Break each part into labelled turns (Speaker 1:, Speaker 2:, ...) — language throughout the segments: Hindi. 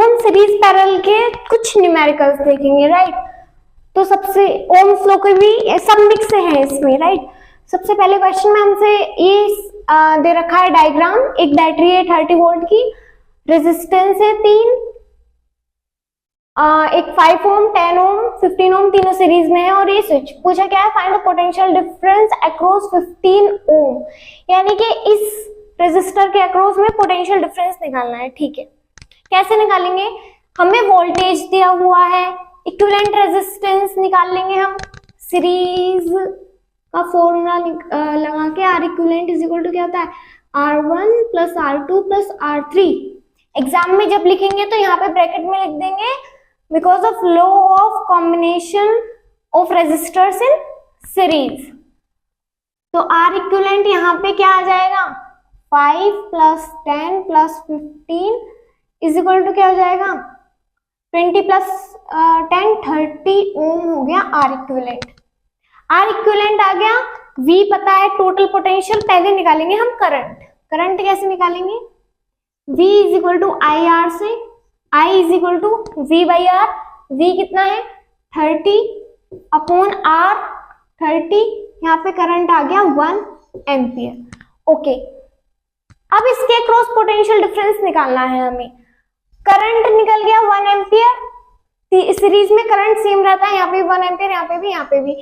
Speaker 1: अब हम सीरीज पैरेलल के कुछ न्यूमेरिकल्स देखेंगे, राइट। तो सबसे ओम्स लॉ के भी सब मिक्स है इसमें, राइट। सबसे पहले क्वेश्चन में हमसे ये दे रखा है डायग्राम, एक बैटरी है 30 वोल्ट की, रेजिस्टेंस है 3, एक 5 ओम, 10 ओम, 15 ओम तीनों सीरीज में है, और ये स्विच पूछा क्या है, find the potential difference across 15 ओम, यानी कि इस रेजिस्टर के अक्रॉस में पोटेंशियल डिफरेंस निकालना है, ठीक है। कैसे निकालेंगे, हमें वोल्टेज दिया हुआ है, इक्विवेलेंट रेजिस्टेंस निकाल लेंगे हम, सीरीज का फॉर्मूला लगा के, R equivalent is equal to क्या होता है, R1 plus R2 plus R3। Exam में जब लिखेंगे तो यहाँ पे ब्रैकेट में लिख देंगे because of law of combination of resistors in series. तो आर इक्विवेलेंट यहाँ पे क्या आ जाएगा, 5 plus 10 plus 15 is equal to क्या हो जाएगा, 20 प्लस 10 30 ओम हो गया आर इक्विवेलेंट। आर इक्विवेलेंट आ गया, V पता है टोटल पोटेंशियल, पहले निकालेंगे हम करंट। करंट कैसे निकालेंगे, V is equal to I R से, I is equal to V by R. V कितना है 30 अपॉन R 30, यहाँ पे करंट आ गया 1 एम्पियर। ओके, अब इसके क्रॉस पोटेंशियल डिफरेंस निकालना है हमें। करंट निकल गया 1 एम्पियर, सीरीज में करंट सेम रहता है, यहाँ पे 1 एम्पियर, यहाँ पे भी, यहाँ पे भी।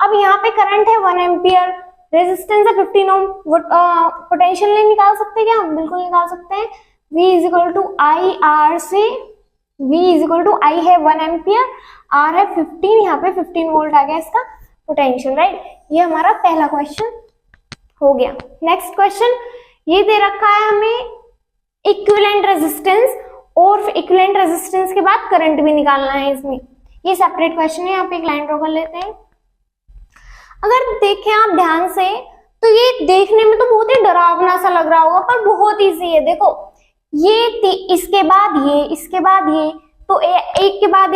Speaker 1: अब यहाँ पे करंट है 1 एम्पियर, रेजिस्टेंस है 15 ओम, पोटेंशियल नहीं निकाल सकते क्या, हम बिल्कुल निकाल सकते हैं। V is equal to I R से, V is equal to I है 1 एम्पियर, R है 15, यहाँ पे 15 वोल्ट आ गया इसका पोटेंशियल, राइट। ये हमारा पहला क्वेश्चन हो गया। नेक्स्ट क्वेश्चन ये दे रखा है हमें इक्विवेलेंट रेजिस्टेंस, और इक्विवेलेंट रेजिस्टेंस के बाद करंट भी निकालना है इसमें। ये सेपरेट क्वेश्चन है, यहाँ पे एक लाइन ड्रॉ कर लेते हैं। अगर देखें आप ध्यान से तो ये देखने में तो बहुत ही डरावना सा लग रहा होगा, पर बहुत इजी है। देखो ये इसके बाद ये, इसके बाद ये, तो एक के बाद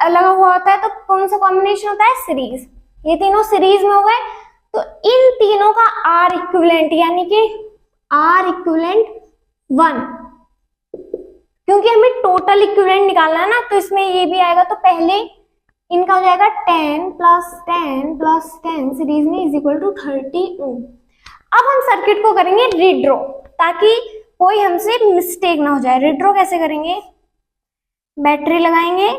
Speaker 1: लगा हुआ होता है, तो कौन सा कॉम्बिनेशन होता है, सीरीज। ये तीनों सीरीज में हो गए, तो इन तीनों का आर इक्विवेलेंट, यानी कि आर इक्विवेलेंट 1, क्योंकि हमें टोटल इक्विवेलेंट निकालना है ना, तो इसमें ये भी आएगा, तो पहले इनका हो जाएगा 10 प्लस 10 प्लस 10 सीरीज में इज इक्वल टू 30 ओम। अब हम सर्किट को करेंगे रीड्रॉ, ताकि कोई हमसे मिस्टेक ना हो जाए। रीड्रॉ कैसे करेंगे, बैटरी लगाएंगे,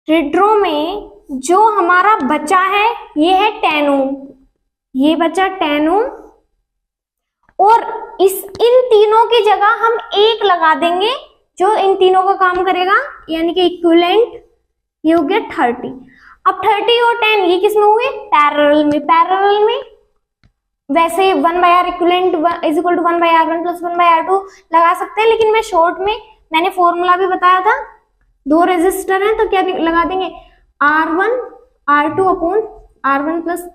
Speaker 1: रीड्रॉ में जो हमारा बचा है ये है 10 ओम, ये बचा 10 ओम, और इन तीनों की जगह हम एक लगा देंगे जो इन तीनों का काम करेगा, यानी कि इक्विवेलेंट ये हो गया 30। अब 30 और 10 ये किस में हुए, पैरेलल में। पैरेलल में वैसे 1 by R equivalent is equal to 1 by R1 plus 1 by R2 लगा सकते हैं, लेकिन मैं शॉर्ट में मैंने फॉर्मूला भी बताया था, दो रेजिस्टर हैं तो क्या लगा देंगे, R1 R2 upon R1 plus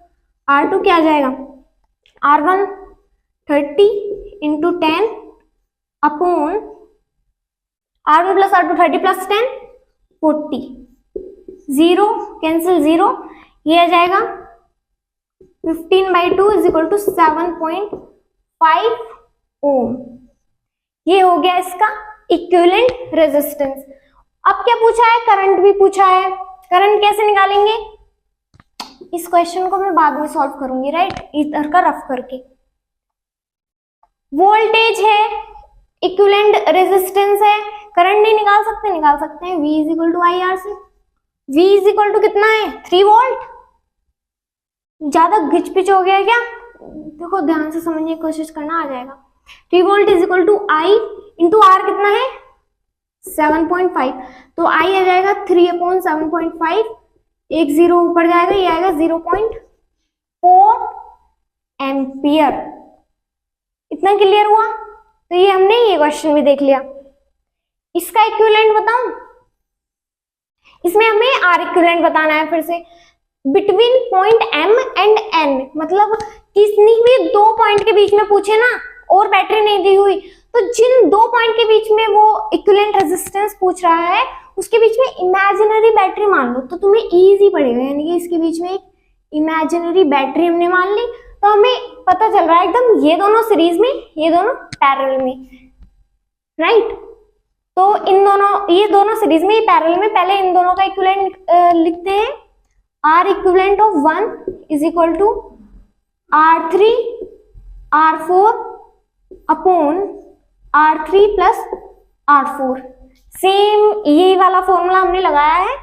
Speaker 1: R2 क्या आ जाएगा, R1 30 into 10 upon R1 plus R2 30 plus 10 40, 0 cancel 0, ये आ जाएगा 15/2 इज इक्वल टू 7.5 ओम। ये हो गया इसका इक्विवेलेंट रेजिस्टेंस। अब क्या पूछा है, करंट भी पूछा है। करंट कैसे निकालेंगे, इस क्वेश्चन को मैं बाद में सॉल्व करूंगी, राइट, इधर का रफ करके। वोल्टेज है, इक्विवेलेंट रेजिस्टेंस है, करंट नहीं निकाल सकते, निकाल सकते हैं V is equal to I R से। V इज इक्वल टू कितना है, 3 वोल्ट। ज्यादा घिच पिच हो गया क्या, देखो ध्यान से समझने की कोशिश करना, आ जाएगा। 3 volt is equal to I into R कितना है 7.5, तो I आ जाएगा 3 अपॉन 7.5, एक 0 ऊपर जाएगा, ये आएगा 0.4 एम्पियर। इतना क्लियर हुआ, तो ये हमने ये क्वेश्चन भी देख लिया। इसका इक्विवेलेंट बताऊं, इसमें हमें आर इक्विवेलेंट बताना है। फिर से between point M and N, मतलब किसी भी 2 पॉइंट के बीच में पूछे ना, और बैटरी नहीं दी हुई, तो जिन 2 पॉइंट के बीच में वो इक्विवेलेंट रेजिस्टेंस पूछ रहा है, उसके बीच में इमेजिनरी बैटरी मान लो, तो तुम्हें इजी पड़ेगा। यानी कि इसके बीच में एक इमेजिनरी बैटरी हमने मान ली, तो हमें पता चल रहा है एकदम ये दोनों सीरीज में, ये दोनों पैरेलल में, राइट। तो इन दोनों, ये दोनों सीरीज में पैरेलल में, पहले इन दोनों का इक्विवेलेंट लिखते हैं। R equivalent of 1 is equal to R3 R4 upon R3 plus R4। Same ये वाला फॉर्मूला हमने लगाया है,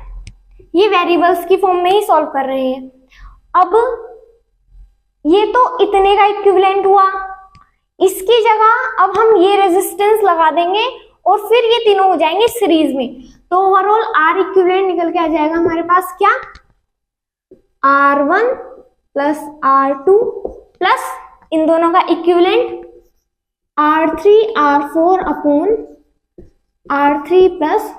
Speaker 1: ये वेरिएबल्स की फॉर्म में ही सॉल्व कर रहे हैं। अब ये तो इतने का इक्विवेलेंट हुआ, इसकी जगह अब हम ये रेजिस्टेंस लगा देंगे और फिर ये तीनों हो जाएंगे सीरीज में। तो ओवरऑल R इक्विवेलेंट निकल के आ जाएगा हमारे पास क्या, R1 प्लस R2 प्लस इन दोनों का equivalent R3 R4 upon R3 plus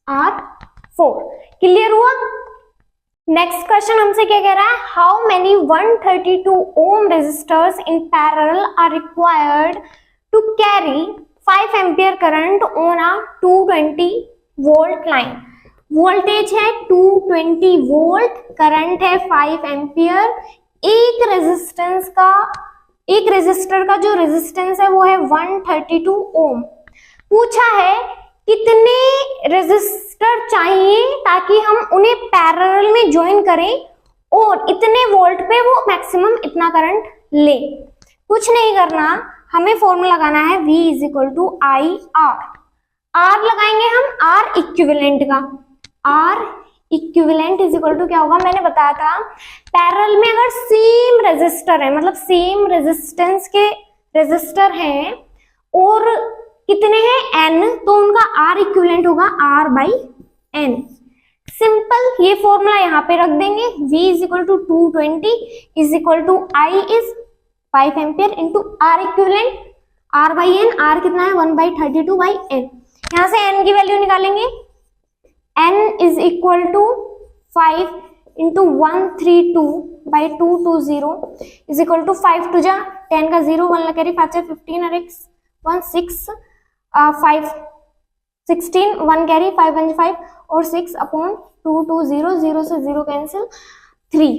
Speaker 1: R4। Clear हुआ। नेक्स्ट क्वेश्चन हमसे क्या कह रहा है, how many 132 ohm resistors in parallel are required to carry 5 ampere current on a 220 volt line. Voltage है 220 वोल्ट, करंट है 5 एम्पियर। एक रेजिस्टर का जो रेजिस्टेंस है वो है 132 ओम। पूछा है कितने रेजिस्टर चाहिए ताकि हम उन्हें पैरेलल में ज्वाइन करें और इतने वोल्ट पे वो मैक्सिमम इतना करंट ले। कुछ नहीं करना, हमें फॉर्मूला लगाना है V is equal to I R. R लगाएंगे हम R इक्विवेलेंट का। R equivalent is equal to क्या होगा, मैंने बताया था पैरेलल में अगर सेम रेजिस्टर है, मतलब सेम रेजिस्टेंस के रेजिस्टर हैं और कितने हैं n, तो उनका R इक्विवेलेंट होगा R बाई n। सिंपल, ये फॉर्मूला यहाँ पे रख देंगे। V is equal to 220 is equal to I is 5 ampere into R equivalent R by n। R कितना है 1/32 बाई n। यहाँ से n की वैल्यू निकालेंगे, n is equal to 5 into 132 by 220 is equal to 5 two जा 10 का 0, 1 कैरी 5 से 15 और 1 6 5 16, 1 कैरी 5 1 5 और 6 अपॉन 220, 0 से 0 कैंसिल, 3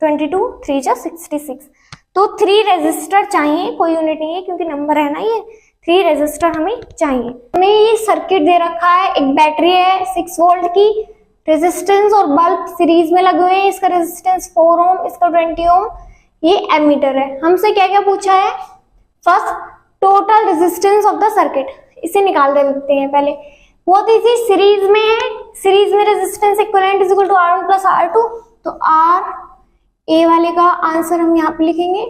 Speaker 1: 22 3 जा 66। तो 3 रेजिस्टर चाहिए, कोई यूनिट नहीं है क्योंकि नंबर है ना, ये 3 रेजिस्टर हमें चाहिए। हमें ये सर्किट दे रखा है, एक बैटरी है 6 वोल्ट की, रेजिस्टेंस और बल्ब सीरीज में लगे हुए हैं। इसका रेजिस्टेंस 4 ओम, इसका 20 ओम। ये एमीटर है। हमसे क्या क्या पूछा है, first total resistance of the circuit, इसे निकाल देते हैं पहले। बहुत इजी, सीरीज में है, सीरीज में resistance equivalent is equal to R1 plus R2। तो R ए वाले का आंसर हम यहाँ पे लिखेंगे,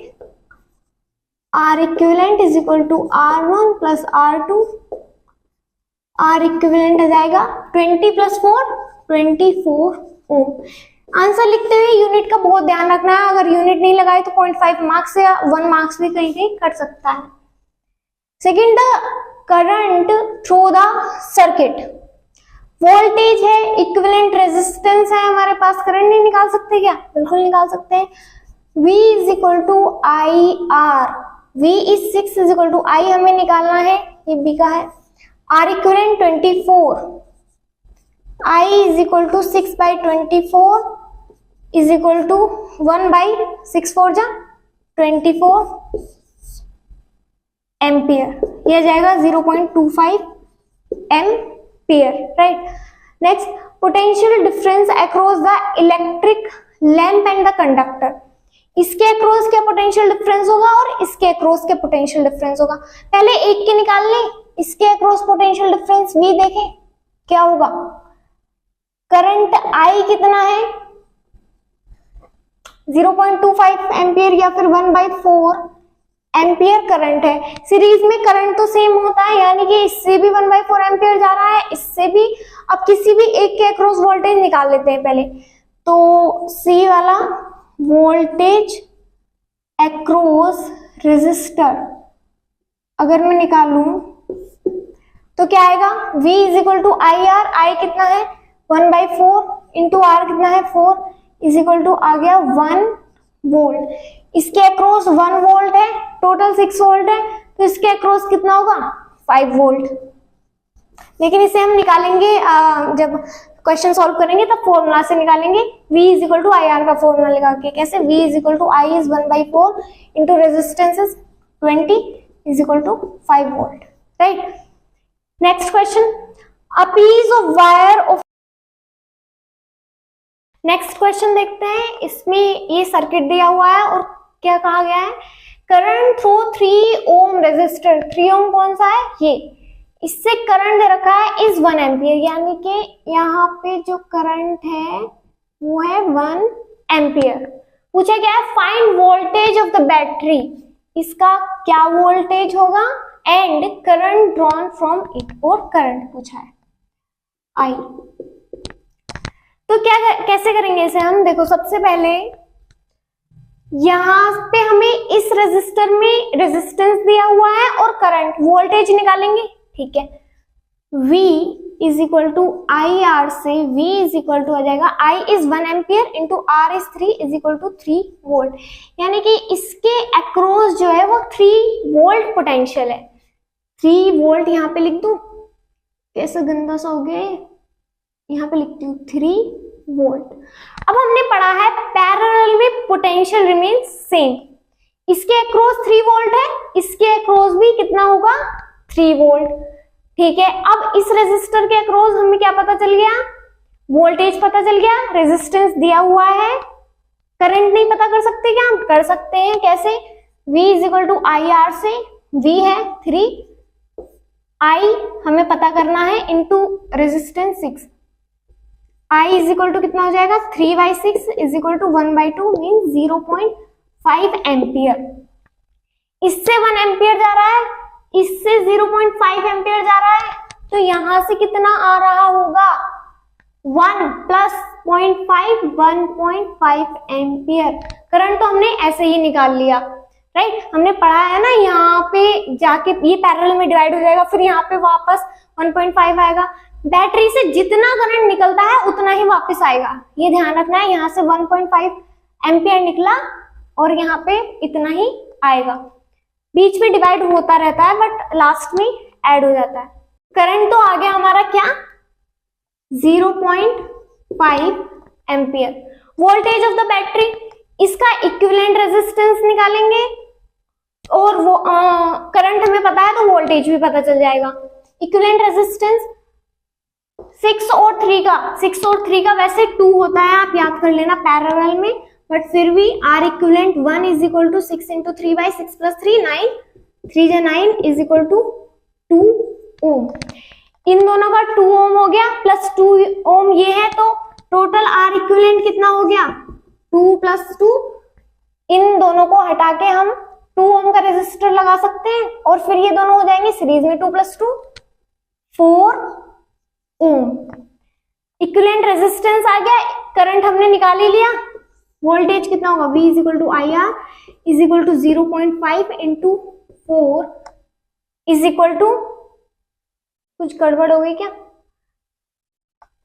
Speaker 1: R equivalent is equal to R1 plus R2। R equivalent आ जाएगा 20 प्लस 4 24 ओम। आंसर लिखते हुए यूनिट का बहुत ध्यान रखना है, अगर यूनिट नहीं लगाए तो 0.5 मार्क्स या 1 मार्क्स भी कहीं कहीं कट सकता है। Second, current through the circuit. Voltage है, इक्विवेलेंट रेजिस्टेंस है हमारे पास, करंट नहीं निकाल सकते क्या, बिल्कुल निकाल सकते हैं। V is equal to I R. V is 6 is equal to I हमें निकालना है, ये B का है। R equivalent 24, I is equal to 6 by 24 is equal to 1 by 6 4 जा 24 एम्पियर, यह जाएगा 0.25 ampere, right. Next, potential difference across the electric lamp and the conductor. इसके अक्रॉस क्या पोटेंशियल डिफरेंस होगा और इसके अक्रॉस क्या पोटेंशियल डिफरेंस होगा। पहले एक के निकाल लें, इसके अक्रॉस पोटेंशियल डिफरेंस भी देखें क्या होगा। करंट I कितना है 0.25 एम्पियर या फिर 1/4 एम्पियर करंट है। सीरीज में करंट तो सेम होता है, यानी कि इससे भी 1/4 एम्पियर जा रहा है, इससे भी। अब किसी भी एक के अक्रॉस वोल्टेज निकाल लेते हैं पहले। तो सी वाला वोल्टेज अक्रॉस रेजिस्टर अगर मैं निकालूं तो क्या आएगा, V is equal to I R. I कितना है 1/4 इंटू R कितना है 4 इज इक्वल टू आ गया 1 वोल्ट। इसके अक्रॉस 1 वोल्ट है, टोटल 6 वोल्ट है, तो इसके अक्रॉस कितना होगा 5 वोल्ट। लेकिन इसे हम निकालेंगे जब क्वेश्चन सॉल्व करेंगे तब फॉर्मूला से निकालेंगे। V is equal to I R का फॉर्मूला लगा के। कैसे, V is equal to I is 1/4 into resistance is 20 is equal to 5 volt, right. Next question, a piece of wire of, next question देखते हैं। इसमें ये सर्किट दिया हुआ है और क्या कहा गया है, करंट थ्रू 3 ओम रेजिस्टर, 3 ओम कौन सा है, ये, इससे करंट दे रखा है इज 1 एम्पियर, यानी कि यहाँ पे जो करंट है वो है 1 एम्पियर। पूछा क्या है, find voltage of the battery, इसका क्या वोल्टेज होगा, and current drawn from it, और करंट पूछा है आई। तो क्या कैसे करेंगे इसे हम, देखो सबसे पहले यहां पे हमें इस रेजिस्टर में रेजिस्टेंस दिया हुआ है और करंट, वोल्टेज निकालेंगे, ठीक है। V is equal to I R से V इज इक्वल टू आ जाएगा I is 1 ampere into R is 3 is equal to 3 volt, यानी कि इसके अक्रॉस जो है वो 3 वोल्ट पोटेंशियल है। 3 वोल्ट यहाँ पे लिख दूं, कैसा गंदा सा हो गया, यहाँ पे लिखती हूँ 3 वोल्ट। अब हमने पढ़ा है पैरेलल में पोटेंशियल रिमेन्स सेम, इसके अक्रॉस 3 वोल्ट है, इसके अक्रॉस भी कितना होगा 3 वोल्ट, ठीक है। अब इस रेजिस्टर के अक्रॉस हमें क्या पता चल गया, वोल्टेज पता चल गया, रेजिस्टेंस दिया हुआ है, करंट नहीं पता कर सकते क्या, हम कर सकते हैं, कैसे, V is equal to I R से, V है 3, I हमें पता करना है into resistance 6, I is equal to कितना हो जाएगा 3/6 is equal to 1/2 mean 0.5 ampere. इससे 1 एम्पियर जा रहा है, इससे 0.5 एम्पियर जा रहा है, तो यहां से कितना आ रहा होगा 1 प्लस 0.5 1.5 एम्पियर। करंट तो हमने ऐसे ही निकाल लिया, राइट, हमने पढ़ा है ना, यहाँ पे जाके ये पैरेलल में डिवाइड हो जाएगा, फिर यहाँ पे वापस 1.5 आएगा। बैटरी से जितना करंट निकलता है उतना ही वापस आएगा, ये ध्यान रखना है। यहाँ से 1.5 एम्पियर निकला और यहाँ पे इतना ही आएगा, बीच में डिवाइड होता रहता है बट लास्ट में ऐड हो जाता है। करंट तो आ गया हमारा क्या 0.5 ampere. Voltage of the battery, इसका इक्विवेलेंट रेजिस्टेंस निकालेंगे और वो करंट हमें पता है तो वोल्टेज भी पता चल जाएगा। इक्विवेलेंट रेजिस्टेंस 6 और 3 का वैसे 2 होता है, आप याद कर लेना पैरेलल में, बट फिर भी R equivalent 1 is equal to 6 into 3/6 plus 3 9 3 जा 9 इज इक्वल टू 2 ओम। इन दोनों का 2 ओम हो गया प्लस 2 ओम ये है, तो टोटल R इक्विवेलेंट कितना हो गया 2 प्लस 2। इन दोनों को हटा के हम 2 ओम का रेजिस्टर लगा सकते हैं और फिर ये दोनों हो जाएंगे सीरीज में, 2 प्लस 2 4 ओम। इक्विवेलेंट रेजिस्टेंस आ गया, करंट हमने निकाल ही लिया, वोल्टेज कितना होगा V is equal to I R is equal to 0.5 into 4 is equal to, कुछ गड़बड़ हो गई क्या,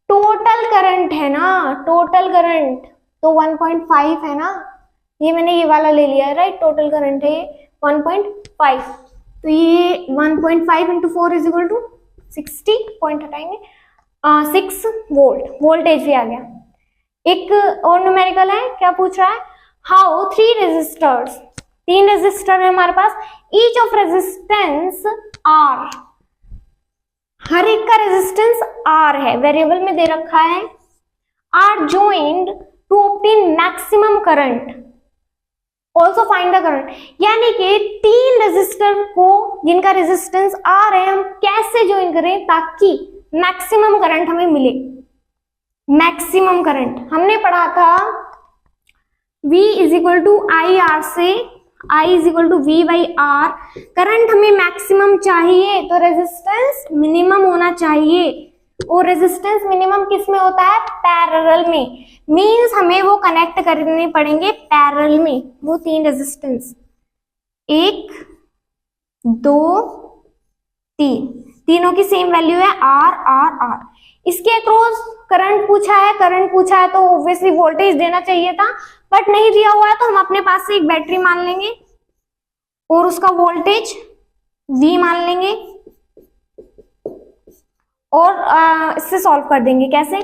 Speaker 1: टोटल करंट है ना, टोटल करंट तो 1.5 है ना, ये मैंने ये वाला ले लिया है, राइट, टोटल करंट है 1.5, तो ये 1.5 into 4 is equal to 60, point हटाएंगे 6 वोल्ट, वोल्टेज भी आ गया। एक और न्यूमेरिकल है, क्या पूछ रहा है, हाउ 3 रेजिस्टर्स, 3 रेजिस्टर है हमारे पास, ईच ऑफ रेजिस्टेंस R, हर एक का रेजिस्टेंस R है, वेरिएबल में दे रखा है, are joined to obtain maximum current, also find the current, यानी कि 3 रेजिस्टर को जिनका रेजिस्टेंस R है हम कैसे ज्वाइन करें ताकि मैक्सिमम करंट हमें मिले। मैक्सिमम करंट हमने पढ़ा था V is equal to I R से, I is equal to V by R, current हमें मैक्सिमम चाहिए तो रेजिस्टेंस मिनिमम होना चाहिए, और रेजिस्टेंस मिनिमम किस में होता है पैरेलल में, मींस हमें वो कनेक्ट करने पड़ेंगे पैरेलल में, वो 3 रेजिस्टेंस 1 2 3, तीनों की सेम वैल्यू है R R R। इसके अक्रॉस करंट पूछा है तो ऑब्वियसली वोल्टेज देना चाहिए था, बट नहीं दिया हुआ है तो हम अपने पास से एक बैटरी मान लेंगे और उसका वोल्टेज V मान लेंगे और इससे सॉल्व कर देंगे। कैसे,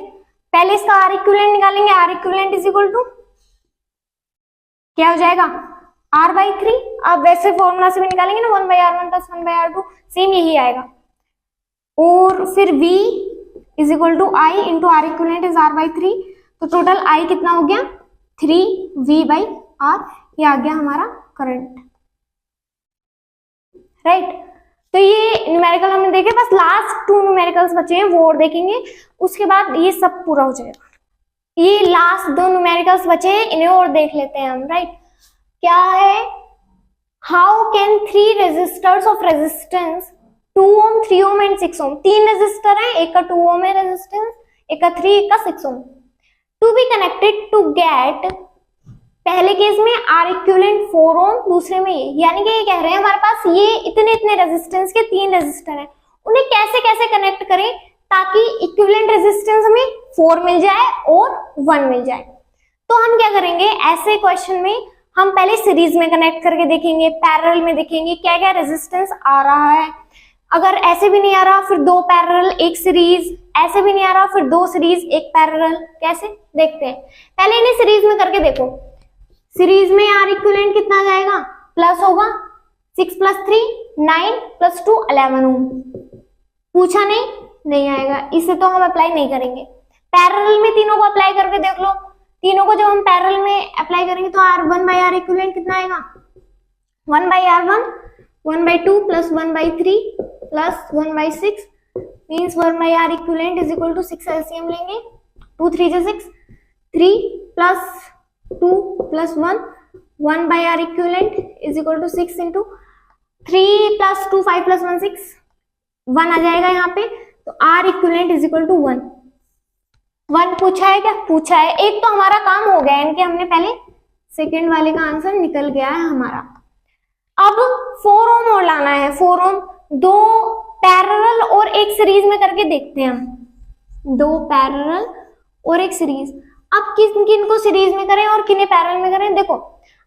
Speaker 1: पहले इसका R इक्विवेलेंट निकालेंगे, R equivalent is equal to क्या हो जाएगा R/3, आप वैसे फॉर्मूला से भी निकालेंगे ना 1/R1 + 1/R2, सेम यही आएगा। और फिर V is equal to I into R equivalent is R by 3, तो टोटल I कितना हो गया 3V बाई R, ये आ गया हमारा करंट, राइट। तो ये न्यूमेरिकल हमने देखे, बस लास्ट 2 न्यूमेरिकल्स बचे हैं वो और देखेंगे, उसके बाद ये सब पूरा हो जाएगा। ये लास्ट 2 न्यूमेरिकल्स बचे हैं, इन्हें और देख लेते हैं हम, राइट। क्या है, how can 3 resistors of resistance 2 ohm 3 ohm and 6 ohm, 3 resistor हैं, एक का 2 ओम है रेजिस्टेंस, एक का 3, एक का 6 ohm, to be connected to gate, पहले केस में आर इक्विवेलेंट 4 ओम, दूसरे में ये, यानी कि ये कह रहे हैं हमारे पास ये इतने इतने रेजिस्टेंस के 3 रेजिस्टर हैं, उन्हें कैसे कैसे कनेक्ट करें ताकि इक्विवेलेंट रेजिस्टेंस हमें 4 मिल जाए और 1 मिल जाए। तो हम क्या करेंगे, ऐसे क्वेश्चन में हम पहले सीरीज में कनेक्ट करके देखेंगे, पैरेलल में देखेंगे क्या क्या रेजिस्टेंस आ रहा है, अगर ऐसे भी नहीं आ रहा फिर 2 पैरेलल 1 सीरीज, ऐसे भी नहीं आ रहा फिर 2 सीरीज 1 पैरेलल, कैसे देखते हैं। पहले इन्हें सीरीज में करके देखो, सीरीज में आर इक्विवेलेंट कितना आ जाएगा, प्लस होगा 6 + 3 9 + 2 11 ओम, पूछा नहीं आएगा, इसे तो हम अप्लाई नहीं करेंगे। पैरेलल में तीनों को अप्लाई करके देख लो, तीनों को जब हम पैरेलल में अप्लाई करेंगे तो R1 बाई आर इक्विवेलेंट कितना आएगा, 1 by R1, 1 by 2 plus 1 by 3 plus 1 by 6 means 1 by R equivalent is equal to 6 LCM लेंगे, 2 3 6, 3 plus 2 plus 1 by R equivalent is equal to 6 into 3 plus 2 5 plus 1 6, 1 आ जाएगा यहाँ पे, तो R equivalent is equal to 1 पूछा है, क्या पूछा है, एक तो हमारा काम हो गया, यानी कि हमने पहले सेकेंड वाले का आंसर निकल गया है हमारा। अब 4 ओम और लाना है, 4 ओम 2 पैरेलल और 1 सीरीज में करके देखते हैं हम, 2 पैरेलल और 1 सीरीज। अब किन किन को सीरीज में करें और किन्हें पैरेलल में करें, देखो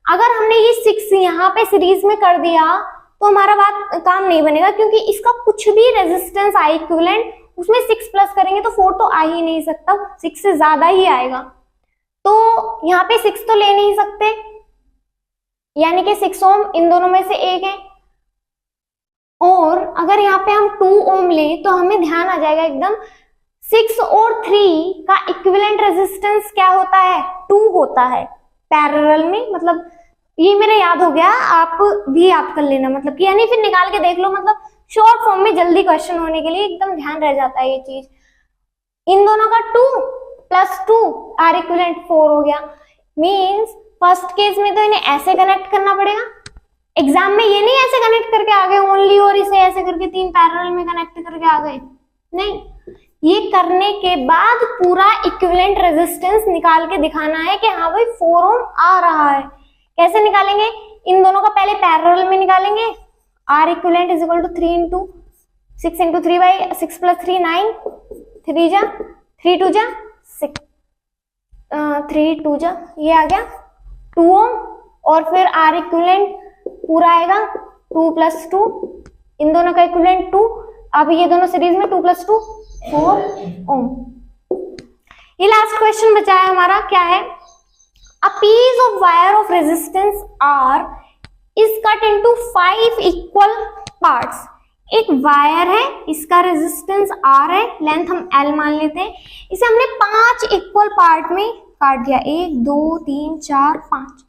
Speaker 1: अगर हमने ये 6 यहाँ पे सीरीज में कर दिया तो हमारा बात काम नहीं बनेगा, क्योंकि इसका कुछ भी रेजिस्टेंस आई इक्विवेलेंट उसमें 6 प्लस करेंगे तो 4 तो आ ही नहीं सकता, 6 से ज्यादा ही आएगा, तो यहाँ पे 6 तो ले नहीं सकते, यानी कि 6 ओम इन दोनों में से एक है, और अगर यहाँ पे हम 2 ओम ले तो हमें ध्यान आ जाएगा एकदम, 6 और 3 का इक्विवेलेंट रेजिस्टेंस क्या होता है, 2 होता है पैरेलल में, मतलब ये मेरा याद हो गया, आप भी याद कर लेना, मतलब कि यानी फिर निकाल के देख लो, मतलब शॉर्ट फॉर्म में जल्दी क्वेश्चन होने के लिए एकदम ध्यान रह जाता है ये चीज। इन दोनों का 2 + 2 आर इक्विवेलेंट 4 हो गया, मींस फर्स्ट केस में तो इन्हें ऐसे कनेक्ट करना पड़ेगा, एग्जाम में ये नहीं ऐसे कनेक्ट करके आ गए ओनली और इसे ऐसे करके 3 पैरेलल में कनेक्ट करके आ गए, नहीं, ये करने के बाद पूरा इक्विवेलेंट रेजिस्टेंस निकाल के दिखाना है कि हाँ भाई 4 ओम आ रहा है। कैसे निकालेंगे, इन दोनों का पहले पैरेलल में निकालेंगे, R equivalent is equal to 3 into 6 into 3 by 6 plus 3 9, 3 जा 3 2 जा 6, 3 2 जा, ये आ गया 2 ओम, और फिर आर इक्विवेलेंट पूरा आएगा 2 + 2, इन दोनों का इक्विवेलेंट 2, अब ये दोनों सीरीज में 2 + 2 4 ओम। ये लास्ट क्वेश्चन बचा है हमारा, क्या है, a piece of wire of resistance R is cut into 5 equal parts। एक वायर है, इसका रेजिस्टेंस R है, लेंथ हम L मान लेते हैं, इसे हमने 5 इक्वल पार्ट में काट दिया, 1 2 3 4 5,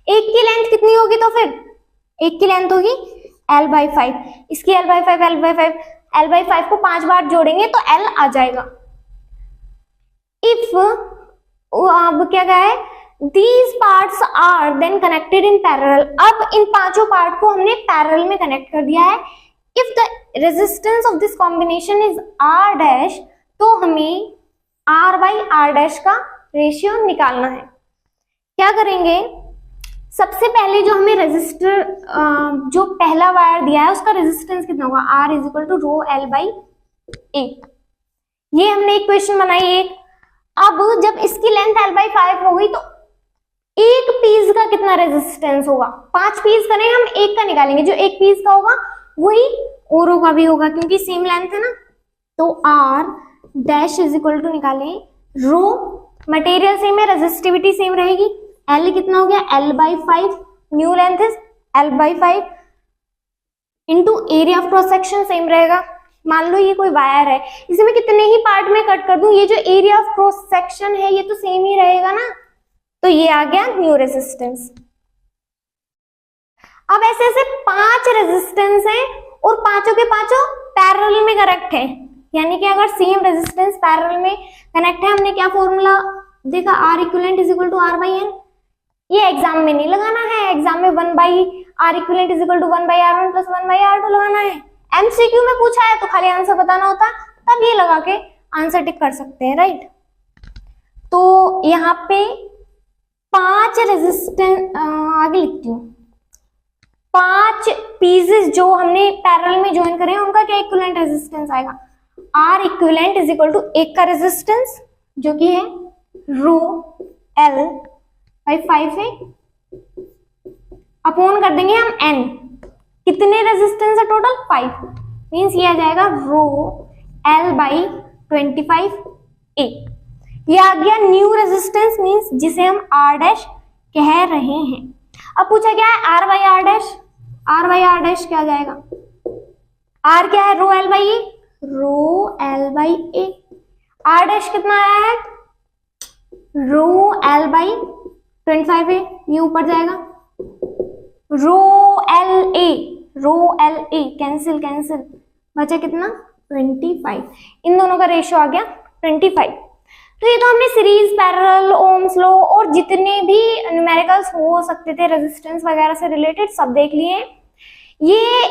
Speaker 1: एक की लेंथ कितनी होगी, तो फिर एक की लेंथ होगी L/5, इसकी L/5 L/5 L/5 को 5 बार जोड़ेंगे तो L आ जाएगा। इफ अब क्या कहा है, These parts are then connected in parallel। अब इन पांचों पार्ट को हमने पैरेलल में कनेक्ट कर दिया है। If the resistance of this combination is R', तो हमें R/R' का रेशियो निकालना है। क्या करेंगे, सबसे पहले जो हमें रेजिस्टर जो पहला वायर दिया है उसका रेजिस्टेंस कितना होगा, R is equal to ρL/A। ये हमने इक्वेशन बनाई एक। अब जब इसकी लेंथ L/5 हो गई तो एक पीस का कितना रेजिस्टेंस होगा, 5 पीस करें हम, एक का निकालेंगे, जो एक पीस का होगा वही औरों का भी होगा क्योंकि सेम लेंथ है ना। तो R' इज इक्वल टू निकालें रो, मटेरियल सेम है, रेजिस्टिविटी सेम रहेगी, L कितना हो गया L/5, new length is L/5 into area of cross section same रहेगा, मान लो ये कोई वायर है, इसे मैं कितने ही पार्ट में कट कर दूं, ये जो एरिया ऑफ क्रॉस सेक्शन है ये तो सेम ही रहेगा ना, तो ये आ गया न्यू रेजिस्टेंस। अब ऐसे ऐसे 5 रेजिस्टेंस हैं और पांचों के पांचों पैरेलल में कनेक्ट है, यानी कि अगर सेम रेजिस्टेंस पैरेलल में कनेक्ट है, हमने क्या फॉर्मूला देखा, R equivalent is equal to R by N. ये एग्जाम में नहीं लगाना है, एग्जाम में 1 by R equivalent is equal to 1 by R1 plus 1 by R2 लगाना है। MCQ में पूछा है तो खाली आंसर बताना होता, तब ये लगा के आंसर टिक कर सकते हैं, राइट। तो यहाँ पे 5 रेजिस्टेंस, आगे लिखती हूँ, 5 पीसेस जो हमने पैरेलल में ज्वाइन करे हैं उनका क्या इक्विवेलेंट रेजिस्टेंस आएगा, R equivalent is equal to एक का रेजिस्टेंस जो कि है रो L बाई 5 है, अपॉन कर देंगे हम N, कितने रेजिस्टेंस है टोटल 5, मीन्स ये आ जाएगा रो L बाई 25 A। ये आ गया न्यू रेजिस्टेंस, मीन्स जिसे हम R डैश कह रहे हैं। अब पूछा क्या है R by R dash, R by R dash क्या जाएगा, R क्या है rho L by A, rho L by A, R dash कितना आया है रो L बाई 25 है, ये ऊपर जाएगा रो L A कैंसिल कैंसिल, बचा कितना 25, इन दोनों का रेशियो आ गया 25। तो ये तो हमने सीरीज, पैरेलल, ओम्स लॉ और जितने भी न्यूमेरिकल्स हो सकते थे रेजिस्टेंस वगैरह से रिलेटेड सब देख लिए। ये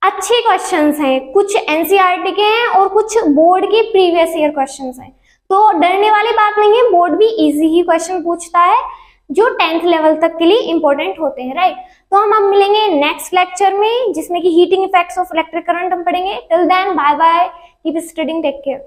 Speaker 1: अच्छे क्वेश्चंस हैं, कुछ एनसीईआरटी के हैं और कुछ बोर्ड के प्रीवियस ईयर क्वेश्चंस हैं, तो डरने वाली बात नहीं है, बोर्ड भी इजी ही क्वेश्चन पूछता है जो 10th लेवल तक के लिए इंपॉर्टेंट होते हैं, राइट। तो हम अब मिलेंगे नेक्स्ट लेक्चर में जिसमें कि heating effects of electric current हम पढ़ेंगे। Till then bye bye, keep studying, take care.